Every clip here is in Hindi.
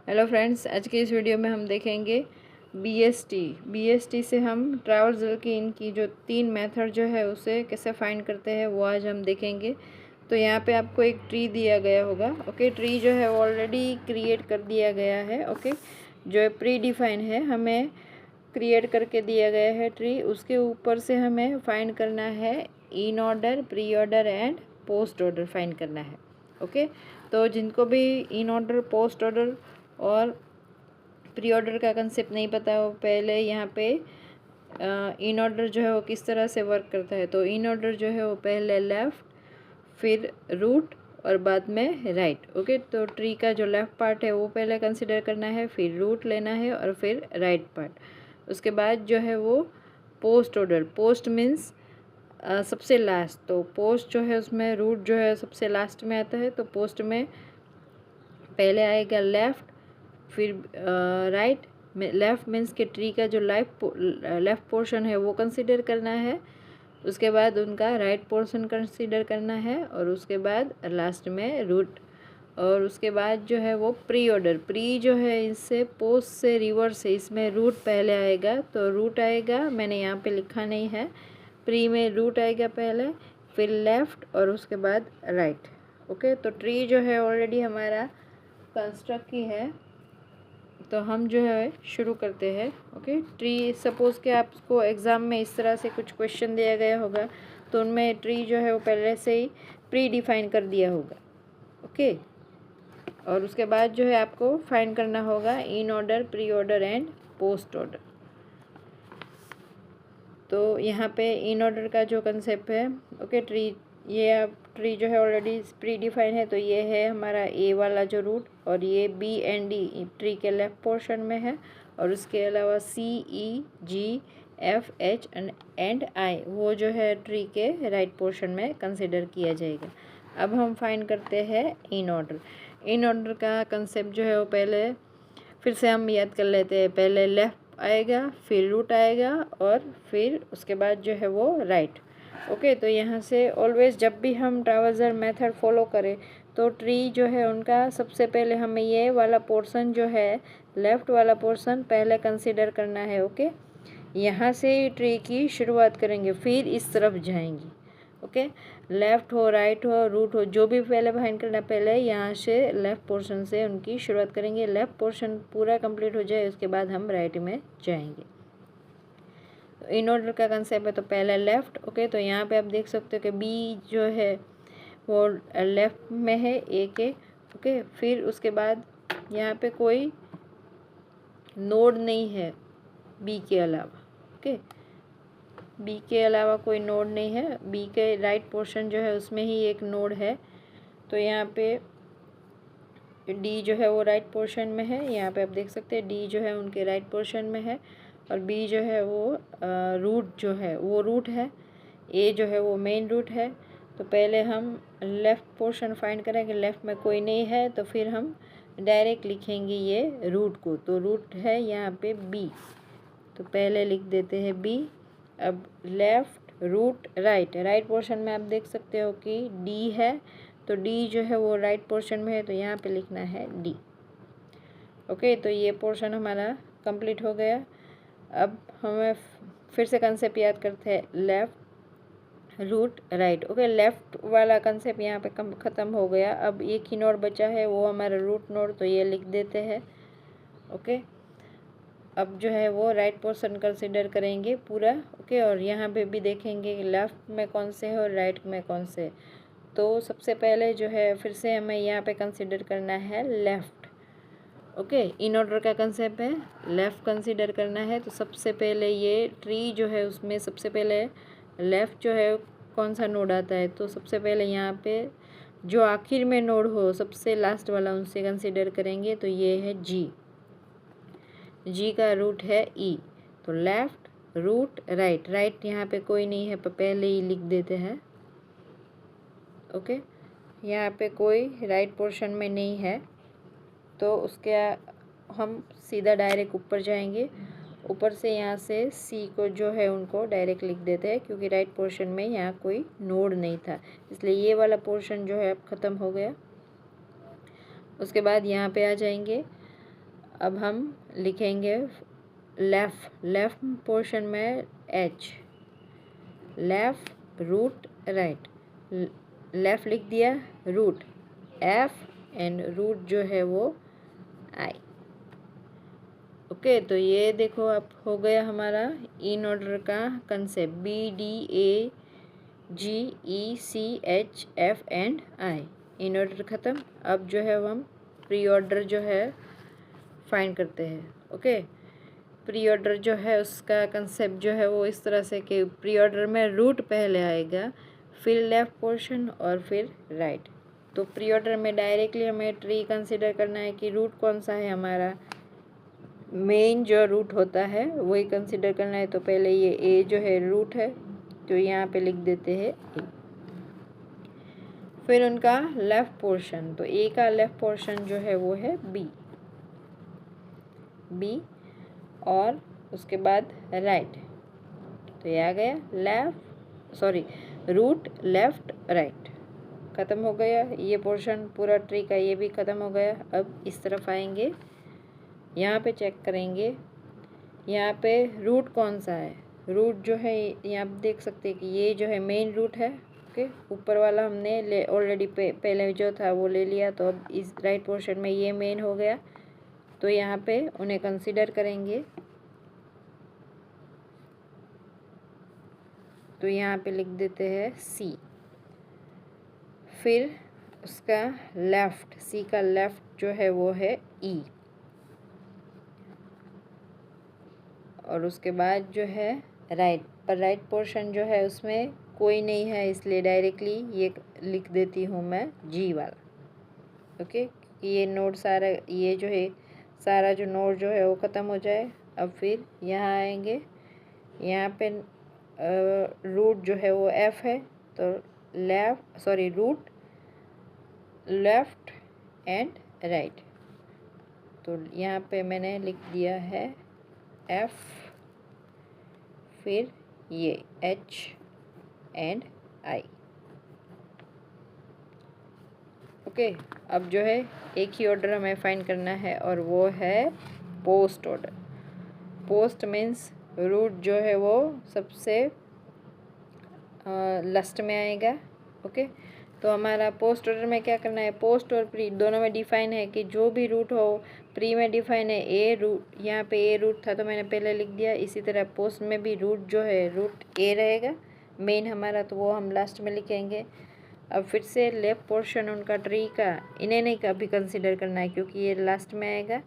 हेलो फ्रेंड्स, आज के इस वीडियो में हम देखेंगे बीएसटी से हम ट्रावर्सल की इनकी जो 3 मेथड जो है उसे कैसे फाइंड करते हैं वो आज हम देखेंगे। तो यहाँ पे आपको एक ट्री दिया गया होगा। ओके, ट्री जो है वो ऑलरेडी क्रिएट कर दिया गया है। ओके, जो है प्री डिफाइन है, हमें क्रिएट करके दिया गया है ट्री। उसके ऊपर से हमें फाइंड करना है in order, pre order and post order find करना है। ओके, तो जिनको भी इन ऑर्डर, पोस्ट ऑर्डर और प्री ऑर्डर का कंसेप्ट नहीं पता हो, पहले यहाँ पे इन ऑर्डर जो है वो किस तरह से वर्क करता है। तो इन ऑर्डर जो है वो पहले लेफ़्ट, फिर रूट और बाद में राइट। ओके, तो ट्री का जो लेफ़्ट पार्ट है वो पहले कंसिडर करना है, फिर रूट लेना है और फिर राइट पार्ट। उसके बाद जो है वो पोस्ट ऑर्डर, पोस्ट मीन्स सबसे लास्ट। तो पोस्ट जो है उसमें रूट जो है सबसे लास्ट में आता है। तो पोस्ट में पहले आएगा लेफ़्ट, फिर राइट। लेफ़्ट मीन्स के ट्री का जो लेफ़्ट पोर्शन है वो कंसिडर करना है, उसके बाद उनका राइट पोर्शन कंसिडर करना है और उसके बाद लास्ट में रूट। और उसके बाद जो है वो प्री ऑर्डर, प्री जो है इससे पोस्ट से रिवर्स है, इसमें रूट पहले आएगा। तो रूट आएगा, मैंने यहाँ पे लिखा नहीं है, प्री में रूट आएगा पहले, फिर लेफ़्ट और उसके बाद राइट। ओके, तो ट्री जो है ऑलरेडी हमारा कंस्ट्रक्ट की है, तो हम जो है शुरू करते हैं। ओके, ट्री सपोज़ कि आपको एग्ज़ाम में इस तरह से कुछ क्वेश्चन दिया गया होगा, तो उनमें ट्री जो है वो पहले से ही प्री डिफाइन कर दिया होगा। ओके, और उसके बाद जो है आपको फाइंड करना होगा in order, pre order and post order. तो यहाँ पे इन ऑर्डर का जो कंसेप्ट है, ओके, ट्री, ये आप ट्री जो है ऑलरेडी प्री डिफाइन है। तो ये है हमारा ए वाला जो रूट, और ये बी एंड डी ट्री के लेफ्ट पोर्शन में है, और उसके अलावा सी, ई, जी, एफ, एच एंड आई वो जो है ट्री के राइट पोर्शन में कंसिडर किया जाएगा। अब हम फाइंड करते हैं इन ऑर्डर। इन ऑर्डर का कंसेप्ट जो है वो पहले फिर से हम याद कर लेते हैं। पहले लेफ़्ट आएगा, फिर रूट आएगा और फिर उसके बाद जो है वो राइट। ओके, तो यहाँ से ऑलवेज जब भी हम ट्रावर्सल मेथड फॉलो करें तो ट्री जो है उनका सबसे पहले हमें ये वाला पोर्शन जो है, लेफ़्ट वाला पोर्शन पहले कंसिडर करना है। ओके, यहाँ से ट्री की शुरुआत करेंगे, फिर इस तरफ जाएंगे। ओके, लेफ़्ट हो, राइट हो, रूट हो, जो भी पहले फाइंड करना, पहले यहाँ से लेफ़्ट पोर्शन से उनकी शुरुआत करेंगे। लेफ़्ट पोर्शन पूरा कंप्लीट हो जाए उसके बाद हम राइट में जाएंगे। तो इन ऑर्डर का कंसेप्ट है, तो पहले लेफ़्ट। ओके, तो यहाँ पे आप देख सकते हो कि बी जो है वो लेफ़्ट में है, ए के। ओके, फिर उसके बाद यहाँ पे कोई नोड नहीं है बी के अलावा। ओके, बी के अलावा कोई नोड नहीं है। बी के राइट पोर्शन जो है उसमें ही एक नोड है। तो यहाँ पे डी जो है वो राइट पोर्शन में है। यहाँ पे आप देख सकते हैं डी जो है उनके राइट पोर्शन में है, और बी जो है वो रूट जो है वो रूट है। ए जो है वो मेन रूट है। तो पहले हम लेफ़्ट पोर्शन फाइंड करेंगे, लेफ़्ट में कोई नहीं है तो फिर हम डायरेक्ट लिखेंगे ये रूट को। तो रूट है यहाँ पे बी, तो पहले लिख देते हैं बी। अब left, root, right, right portion में आप देख सकते हो कि डी है, तो डी जो है वो राइट पोर्शन में है, तो यहाँ पे लिखना है डी। ओके, तो ये पोर्शन हमारा कंप्लीट हो गया। अब हमें फिर से कंसेप्ट याद करते हैं, left, root, right. Okay, left वाला कंसेप्ट यहाँ पे ख़त्म हो गया। अब एक ही नोड बचा है, वो हमारा रूट नोड, तो ये लिख देते हैं। ओके, अब जो है वो राइट पोर्शन कंसिडर करेंगे पूरा। ओके, और यहाँ पे भी देखेंगे लेफ़्ट में कौन से है और राइट में कौन से। तो सबसे पहले जो है फिर से हमें यहाँ पे कंसिडर करना है लेफ़्ट। ओके, इन ऑर्डर का कंसेप्ट है, लेफ़्ट कंसिडर करना है। तो सबसे पहले ये ट्री जो है उसमें सबसे पहले लेफ़्ट जो है कौन सा नोड आता है, तो सबसे पहले यहाँ पे जो आखिर में नोड हो सबसे लास्ट वाला, उनसे कंसिडर करेंगे। तो ये है जी, जी का रूट है ई। तो लेफ़्ट, रूट, राइट, राइट यहाँ पे कोई नहीं है, पहले ही लिख देते हैं। ओके, यहाँ पे कोई राइट पोर्शन में नहीं है, तो उसके हम सीधा डायरेक्ट ऊपर जाएंगे। ऊपर से यहाँ से सी को जो है उनको डायरेक्ट लिख देते हैं, क्योंकि राइट पोर्शन में यहाँ कोई नोड नहीं था, इसलिए ये वाला पोर्शन जो है अब ख़त्म हो गया। उसके बाद यहाँ पे आ जाएंगे, अब हम लिखेंगे लेफ्ट पोर्शन में H, left root right, left लिख दिया, रूट एफ एंड रूट जो है वो आई। ओके, तो ये देखो अब हो गया हमारा इन ऑर्डर का concept, B D A G E C H F and I, in order ख़त्म। अब जो है हम प्री ऑर्डर जो है फाइंड करते हैं। ओके, प्री ऑर्डर जो है उसका कंसेप्ट जो है वो इस तरह से कि प्री ऑर्डर में रूट पहले आएगा, फिर लेफ़्ट पोर्शन और फिर राइट। तो प्री ऑर्डर में डायरेक्टली हमें ट्री कंसिडर करना है कि रूट कौन सा है, हमारा मेन जो रूट होता है वही कंसिडर करना है। तो पहले ये ए जो है रूट है, तो यहाँ पे लिख देते हैं ए। फिर उनका लेफ़्ट पोर्शन, तो ए का लेफ़्ट पोर्शन जो है वो है बी, और उसके बाद राइट। तो ये आ गया रूट लेफ़्ट राइट, ख़त्म हो गया ये पोर्शन पूरा ट्री का, ये भी ख़त्म हो गया। अब इस तरफ आएंगे, यहाँ पे चेक करेंगे यहाँ पे रूट कौन सा है। रूट जो है यहाँ आप देख सकते हैं कि ये जो है मेन रूट है। ओके, ऊपर वाला हमने ऑलरेडी पहले जो था वो ले लिया, तो अब इस राइट पोर्शन में ये मेन हो गया, तो यहाँ पे उन्हें कंसीडर करेंगे। तो यहाँ पे लिख देते हैं सी, फिर उसका लेफ़्ट, सी का लेफ़्ट जो है वो है ई, और उसके बाद जो है राइट, पर राइट पोर्शन जो है उसमें कोई नहीं है, इसलिए डायरेक्टली ये लिख देती हूँ मैं जी वाला। ओके, कि ये नोड सारा, ये जो है सारा जो नोड जो है वो ख़त्म हो जाए। अब फिर यहाँ आएंगे, यहाँ पे रूट जो है वो एफ है, तो रूट लेफ़्ट एंड राइट। तो यहाँ पे मैंने लिख दिया है एफ, फिर ये एच एंड आई। ओके, अब जो है एक ही ऑर्डर हमें फाइंड करना है और वो है post order. Post means root जो है वो सबसे लास्ट में आएगा। ओके, तो हमारा पोस्ट ऑर्डर में क्या करना है, पोस्ट और प्री दोनों में डिफाइन है कि जो भी रूट हो, प्री में डिफाइन है ए रूट, यहाँ पे ए रूट था तो मैंने पहले लिख दिया। इसी तरह पोस्ट में भी रूट जो है रूट ए रहेगा मेन हमारा, तो वो हम लास्ट में लिखेंगे। अब फिर से लेफ्ट पोर्शन उनका ट्री का, इन्हें नहीं कभी कंसिडर करना है क्योंकि ये लास्ट में आएगा।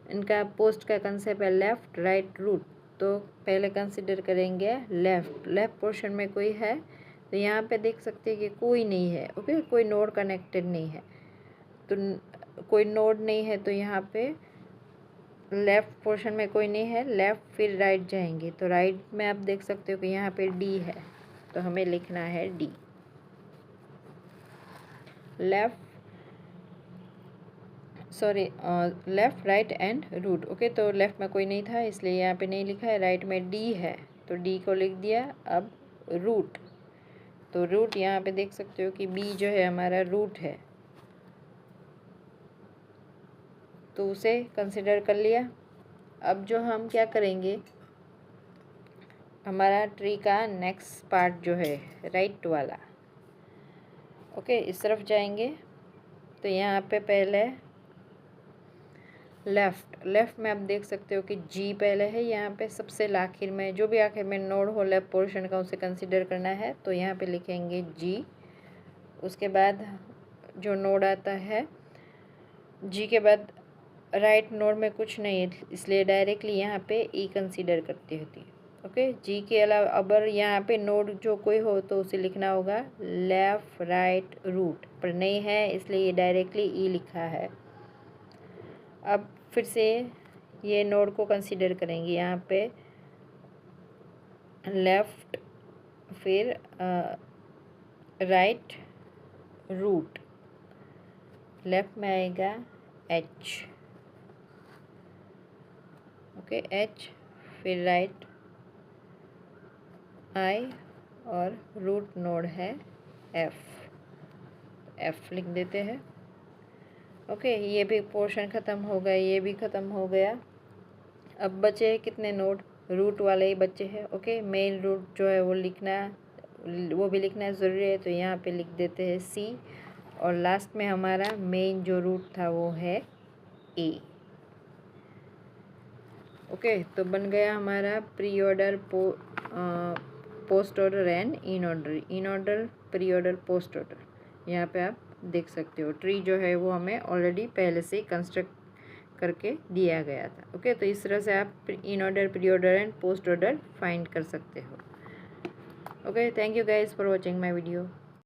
इनका पोस्ट का कंसेप्ट है लेफ़्ट राइट रूट, तो पहले कंसिडर करेंगे लेफ़्ट पोर्शन में कोई है, तो यहाँ पे देख सकते हैं कि कोई नहीं है। ओके, कोई नोड कनेक्टेड नहीं है, तो कोई नोड नहीं है, तो यहाँ पे लेफ़्ट पोर्शन में कोई नहीं है, लेफ़्ट फिर राइट जाएंगे, तो राइट में आप देख सकते हो कि यहाँ पे डी है, तो हमें लिखना है D, left right and root. Okay, तो लेफ़्ट में कोई नहीं था इसलिए यहाँ पे नहीं लिखा है, राइट में डी है तो डी को लिख दिया। अब रूट, तो रूट यहाँ पे देख सकते हो कि बी जो है हमारा रूट है, तो उसे कंसिडर कर लिया। अब जो हम क्या करेंगे, हमारा ट्री का नेक्स्ट पार्ट जो है राइट वाला, ओके, इस तरफ जाएंगे, तो यहाँ पे पहले लेफ़्ट में आप देख सकते हो कि जी पहले है, यहाँ पे सबसे आखिर में जो भी आखिर में नोड हो लेफ़्ट पोर्शन का उसे कंसिडर करना है, तो यहाँ पे लिखेंगे जी। उसके बाद जो नोड आता है जी के बाद राइट नोड में कुछ नहीं है, इसलिए डायरेक्टली यहाँ पे ई कंसिडर करती होती है। ओके, जी के अलावा अगर यहाँ पे नोड जो कोई हो तो उसे लिखना होगा लेफ़्ट राइट रूट, पर नहीं है इसलिए ये डायरेक्टली ई लिखा है। अब फिर से ये नोड को कंसिडर करेंगे, यहाँ पे लेफ़्ट फिर राइट रूट, लेफ़्ट में आएगा एच, ओके, एच फिर राइट आई, और रूट नोड है एफ लिख देते हैं। ओके, ये भी पोर्शन ख़त्म हो गया, ये भी ख़त्म हो गया। अब बचे कितने नोड, रूट वाले ही बच्चे हैं। ओके, मेन रूट जो है वो लिखना, वो भी लिखना ज़रूरी है, तो यहाँ पे लिख देते हैं सी, और लास्ट में हमारा मेन जो रूट था वो है ए। ओके, तो बन गया हमारा pre order, post order and in order, pre order, post order. यहाँ पे आप देख सकते हो ट्री जो है वो हमें ऑलरेडी पहले से ही कंस्ट्रक्ट करके दिया गया था। ओके, तो इस तरह से आप in order, pre order and post order find कर सकते हो। Okay, thank you guys for watching my video.